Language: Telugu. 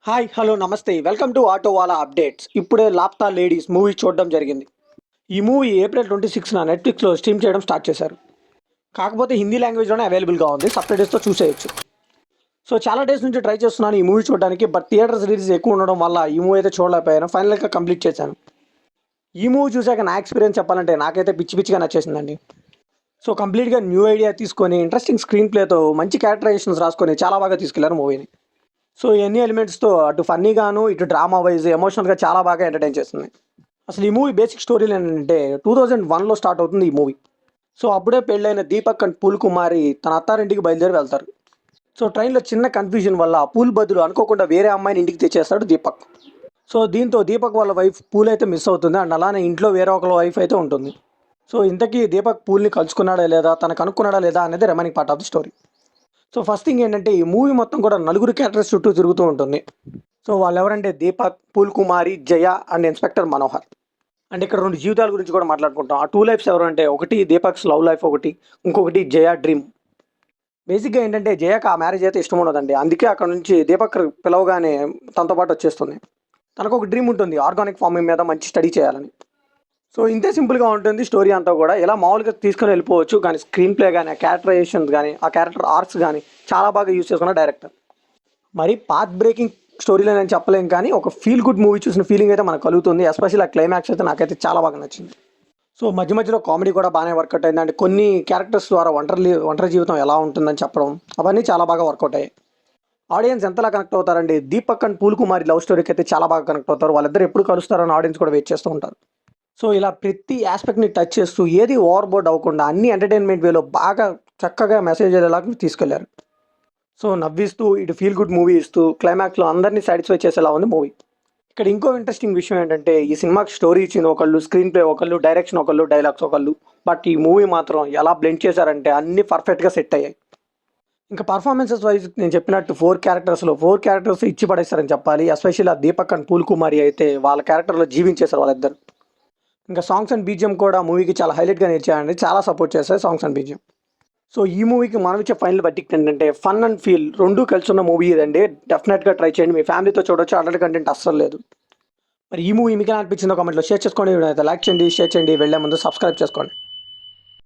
హాయ్ హలో నమస్తే welcome to auto wala updates. ఇప్పుడే లాప్తా లేడీస్ మూవీ చూడడం జరిగింది. ఈ మూవీ ఏప్రిల్ 26న నెట్ఫ్లిక్స్లో స్ట్రీమ్ చేయడం స్టార్ట్ చేశారు. కాకపోతే హిందీ లాంగ్వేజ్లోనే అవైలబుల్గా ఉంది, సబ్‌టైటిల్స్తో చూసేయచ్చు. సో చాలా డేస్ నుంచి ట్రై చేస్తున్నాను ఈ మూవీ చూడడానికి, బట్ థియేటర్స్ రిలీజ్ ఎక్కువ ఉండడం వల్ల ఈ మూవీ అయితే చూడలేకపోయాను. ఫైనల్గా కంప్లీట్ చేశాను. ఈ మూవీ చూశాక నా ఎక్స్పీరియన్స్ చెప్పాలంటే నాకైతే పిచ్చి పిచ్చిగా నచ్చేసిందండి. సో కంప్లీట్గా న్యూ ఐడియా తీసుకొని ఇంట్రెస్టింగ్ స్క్రీన్ ప్లేతో మంచి క్యారెక్టరైజేషన్స్ రాసుకొని చాలా బాగా తీసుకెళ్లారు మూవీని. సో ఎన్ని ఎలిమెంట్స్తో అటు ఫన్నీగాను ఇటు డ్రామా వైజ్ ఎమోషనల్గా చాలా బాగా ఎంటర్టైన్ చేస్తుంది. అసలు ఈ మూవీ బేసిక్ స్టోరీలు ఏంటంటే 2001లో స్టార్ట్ అవుతుంది ఈ మూవీ. సో అప్పుడే పెళ్ళైన దీపక్ అండ్ పూల్ కుమారి తన అత్తారింటికి బయలుదేరి వెళ్తారు. సో ట్రైన్లో చిన్న కన్ఫ్యూజన్ వల్ల పూల్ బదులు అనుకోకుండా వేరే అమ్మాయిని ఇంటికి తెచ్చేస్తాడు దీపక్. సో దీంతో దీపక్ వాళ్ళ వైఫ్ పూల్ అయితే మిస్ అవుతుంది, అండ్ అలానే ఇంట్లో వేరే ఒకళ్ళ వైఫ్ అయితే ఉంటుంది. సో ఇంతకీ దీపక్ పూల్ని కలుసుకున్నాడా లేదా, తనకు కనుక్కున్నాడా లేదా అనేది remaining part of the story. So first thing ఏంటంటే ఈ మూవీ మొత్తం కూడా నలుగురు క్యారెక్టర్స్ చుట్టూ తిరుగుతూ ఉంటుంది. సో వాళ్ళు ఎవరంటే Deepak, pool Kumari, Jaya and inspector Manohar. And ఇక్కడ రెండు జీవితాల గురించి కూడా మాట్లాడుకుంటాం. ఆ టూ లైఫ్స్ ఎవరు అంటే ఒకటి దీపక్స్ లవ్ లైఫ్ ఒకటి, ఇంకొకటి జయ డ్రీమ్. బేసిక్గా ఏంటంటే జయకు ఆ మ్యారేజ్ అయితే ఇష్టం ఉండదండి, అందుకే అక్కడ నుంచి దీపక్ పిలవగానే తనతో పాటు వచ్చేస్తుంది. తనకు ఒక డ్రీమ్ ఉంటుంది, ఆర్గానిక్ ఫార్మింగ్ మీద మంచి స్టడీ చేయాలని. సో ఇంతే సింపుల్గా ఉంటుంది స్టోరీ అంతా కూడా. ఇలా మామూలుగా తీసుకొని వెళ్ళిపోవచ్చు, కానీ స్క్రీన్ ప్లే కానీ ఆ క్యారెక్టరైజేషన్స్ కానీ ఆ క్యారెక్టర్ ఆర్క్స్ కానీ చాలా బాగా యూస్ చేసుకున్న డైరెక్టర్. మరి పాత్ బ్రేకింగ్ స్టోరీలో నేను చెప్పలేం, కానీ ఒక ఫీల్ గుడ్ మూవీ చూసిన ఫీలింగ్ అయితే మనకు కలుగుతుంది. ఎస్పెషల్లీ ఆ క్లైమాక్స్ అయితే నాకైతే చాలా బాగా నచ్చింది. సో మధ్య మధ్యలో కామెడీ కూడా బాగానే వర్కౌట్ అయింది. అంటే కొన్ని క్యారెక్టర్స్ ద్వారా ఒంటరి జీవితం ఎలా ఉంటుందని చెప్పడం అవన్నీ చాలా బాగా వర్కౌట్ అయ్యాయి. ఆడియన్స్ ఎంతలా కనెక్ట్ అవుతారండి, Deepak and pool Kumari love స్టోరీకి అయితే చాలా బాగా కనెక్ట్ అవుతారు. వాళ్ళిద్దరు ఎప్పుడు కలుస్తారని ఆడియన్స్ కూడా వెయిట్ చేస్తూ ఉంటారు. సో ఇలా ప్రతి ఆస్పెక్ట్ని టచ్ చేస్తూ ఏది ఓవర్ బోర్డ్ అవ్వకుండా అన్ని ఎంటర్టైన్మెంట్ వేలో బాగా చక్కగా మెసేజ్ అయ్యేలాగా తీసుకెళ్లారు. సో నవ్విస్తూ ఇటు ఫీల్ గుడ్ మూవీ ఇస్తూ క్లైమాక్స్లో అందరినీ సాటిస్ఫై చేసేలా ఉంది మూవీ. ఇక్కడ ఇంకో ఇంట్రెస్టింగ్ విషయం ఏంటంటే ఈ సినిమాకి స్టోరీ ఇచ్చిన ఒకళ్ళు, స్క్రీన్ ప్లే ఒకళ్ళు, డైరెక్షన్ ఒకళ్ళు, డైలాగ్స్ ఒకళ్ళు, బట్ ఈ మూవీ మాత్రం ఎలా బ్లెండ్ చేశారంటే అన్నీ పర్ఫెక్ట్గా సెట్ అయ్యాయి. ఇంకా పర్ఫార్మెన్సెస్ వైజ్ నేను చెప్పినట్టు 4 క్యారెక్టర్స్ ఇచ్చి పడేస్తారని చెప్పాలి. ఎస్పెషల్లీ ఆ దీపక్ అండ్ పూల్ కుమారి అయితే వాళ్ళ క్యారెక్టర్లో జీవించేశారు వాళ్ళిద్దరు. ఇంకా సాంగ్స్ అండ్ బీజిఎం కూడా మూవీకి చాలా హైలైట్గా నిలిచాయండి, చాలా సపోర్ట్ చేస్తాయి సాంగ్స్ అండ్ బీజిఎం. సో ఈ మూవీకి మనం ఇచ్చే ఫైనల్ బడ్జెట్ ఏంటంటే ఫన్ అండ్ ఫీల్ రెండూ కలిసి ఉన్న మూవీ ఇదండి. డెఫినెట్గా ట్రై చేయండి, మీ ఫ్యామిలీతో చూడొచ్చు, అడల్ట్ కంటెంట్ అస్సలు లేదు. మరి ఈ మూవీ మీకు ఎలా అనిపించిందో కామెంట్లో షేర్ చేసుకోండి. లైక్ చేయండి, షేర్ చేయండి, వెళ్ళే ముందు సబ్స్క్రైబ్ చేసుకోండి.